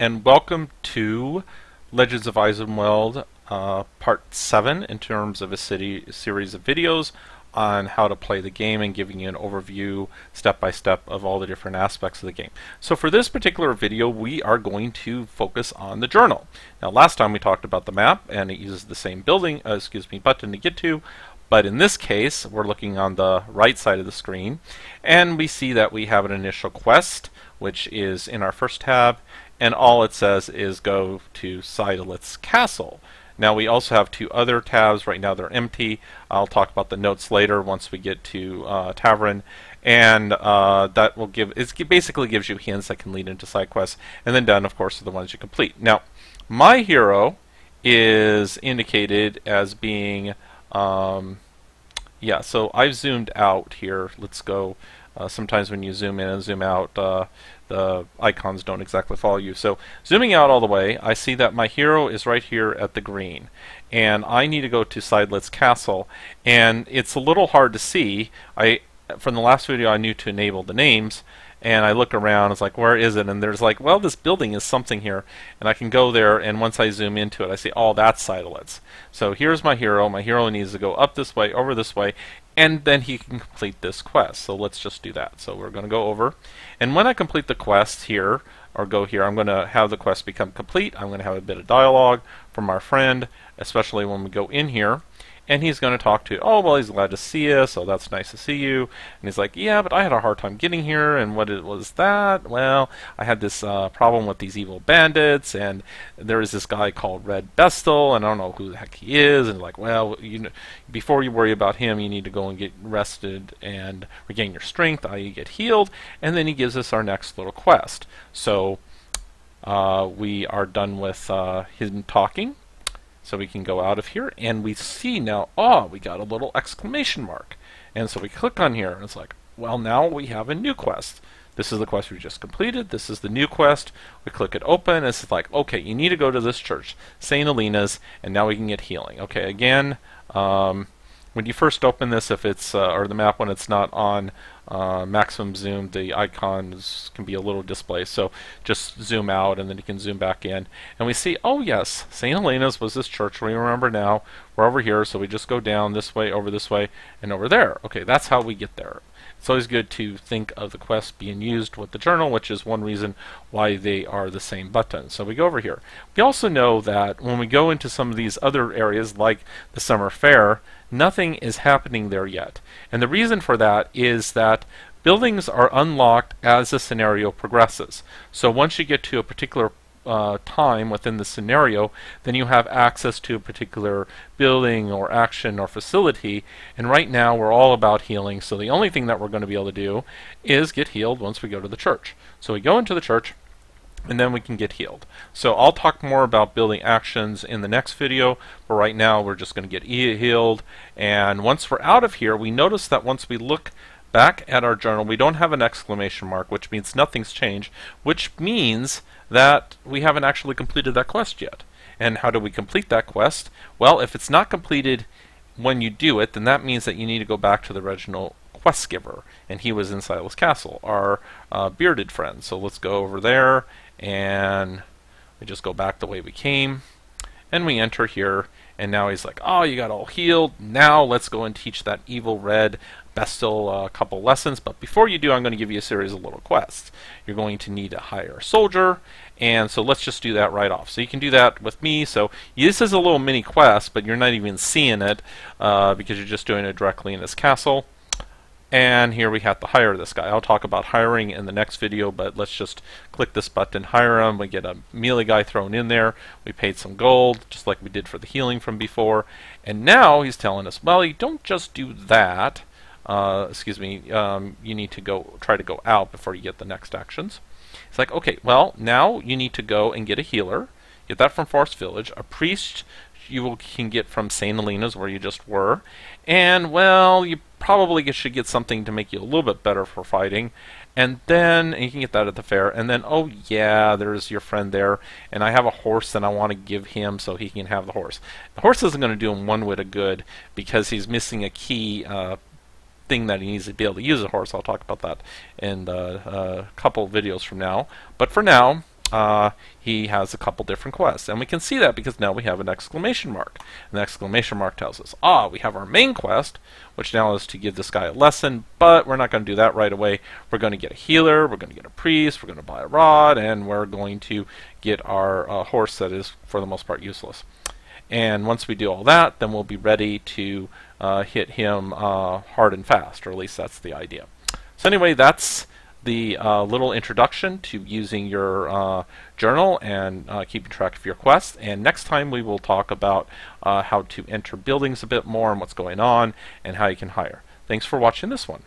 and welcome to Legends of Eisenwald Part 7 in terms of a series of videos on how to play the game and giving you an overview step by step of all the different aspects of the game. So for this particular video we are going to focus on the journal. Now last time we talked about the map and it uses the same button to get to, but in this case we're looking on the right side of the screen and we see that we have an initial quest which is in our first tab, and all it says is go to Eisenwald's castle. Now we also have two other tabs. Right now they're empty. I'll talk about the notes later once we get to Tavern, and that will it basically gives you hints that can lead into side quests, and then done of course are the ones you complete. Now my hero is indicated as being yeah, so I've zoomed out here. Let's go. Sometimes when you zoom in and zoom out, the icons don't exactly follow you. So zooming out all the way, I see that my hero is right here at the green, and I need to go to Eisenwald's castle, and it's a little hard to see. From the last video I knew to enable the names, and I look around, it's like, where is it? And there's like, well, this building is something here, and I can go there, and once I zoom into it I see, oh, that's Eisenwald's. So here's my hero. My hero needs to go up this way, over this way, and then he can complete this quest. So let's just do that. So we're going to go over, and when I complete the quest here, or go here, I'm going to have the quest become complete. I'm going to have a bit of dialogue from our friend, especially when we go in here, and he's going to talk to, oh, well, he's glad to see us, so that's nice to see you. And he's like, yeah, but I had a hard time getting here, and what was that? Well, I had this problem with these evil bandits, and there is this guy called Red Bestel, and I don't know who the heck he is, and like, well, you know, before you worry about him, you need to go and get rested and regain your strength, i.e. get healed, and then he gives us our next little quest. So we are done with him talking. So we can go out of here, and we see now, oh, we got a little exclamation mark. And so we click on here, and it's like, well, now we have a new quest. This is the quest we just completed. This is the new quest. We click it open, and it's like, okay, you need to go to this church, St. Alina's, and now we can get healing. Okay, again, when you first open this, if it's, or the map when it's not on maximum zoom, the icons can be a little displaced, so just zoom out and then you can zoom back in, and we see, oh yes, St. Helena's was this church. We remember now, we're over here, so we just go down this way, over this way, and over there. Okay, that's how we get there. It's always good to think of the quest being used with the journal, which is one reason why they are the same button. So we go over here. We also know that when we go into some of these other areas like the summer fair, nothing is happening there yet. And the reason for that is that buildings are unlocked as the scenario progresses. So once you get to a particular time within the scenario, then you have access to a particular building or action or facility, and right now we're all about healing, so the only thing that we're going to be able to do is get healed once we go to the church. So we go into the church and then we can get healed. So I'll talk more about building actions in the next video, but right now we're just going to get healed. And once we're out of here, we notice that once we look back at our journal, we don't have an exclamation mark, which means nothing's changed, which means that we haven't actually completed that quest yet. And how do we complete that quest? Well, if it's not completed when you do it, then that means that you need to go back to the original quest giver, and he was in Eisenwald's castle, our bearded friend. So let's go over there, and we just go back the way we came, and we enter here, and now he's like, oh, you got all healed, now let's go and teach that evil Red Bestel a couple lessons. But before you do, I'm going to give you a series of little quests. You're going to need to hire a soldier, and so let's just do that right off. So you can do that with me. So this is a little mini quest, but you're not even seeing it because you're just doing it directly in this castle. And here we have to hire this guy. I'll talk about hiring in the next video, but let's just click this button, hire him. We get a melee guy thrown in there. We paid some gold, just like we did for the healing from before. And now he's telling us, well, you don't just do that. You need to try to go out before you get the next actions. It's like, okay, well, now you need to go and get a healer. Get that from Forest Village. A priest can get from St. Alina's, where you just were. And, well, you probably should get something to make you a little bit better for fighting. And then you can get that at the fair. And then, oh yeah, there's your friend there. And I have a horse that I want to give him so he can have the horse. The horse isn't going to do him one whit of good because he's missing a key thing that he needs to be able to use a horse. I'll talk about that in a couple of videos from now. But for now, he has a couple different quests. And we can see that because now we have an exclamation mark. And the exclamation mark tells us, we have our main quest, which now is to give this guy a lesson, but we're not going to do that right away. We're going to get a healer, we're going to get a priest, we're going to buy a rod, and we're going to get our horse that is, for the most part, useless. And once we do all that, then we'll be ready to hit him hard and fast, or at least that's the idea. So anyway, that's the little introduction to using your journal and keeping track of your quests. And next time we will talk about how to enter buildings a bit more and what's going on and how you can hire. Thanks for watching this one.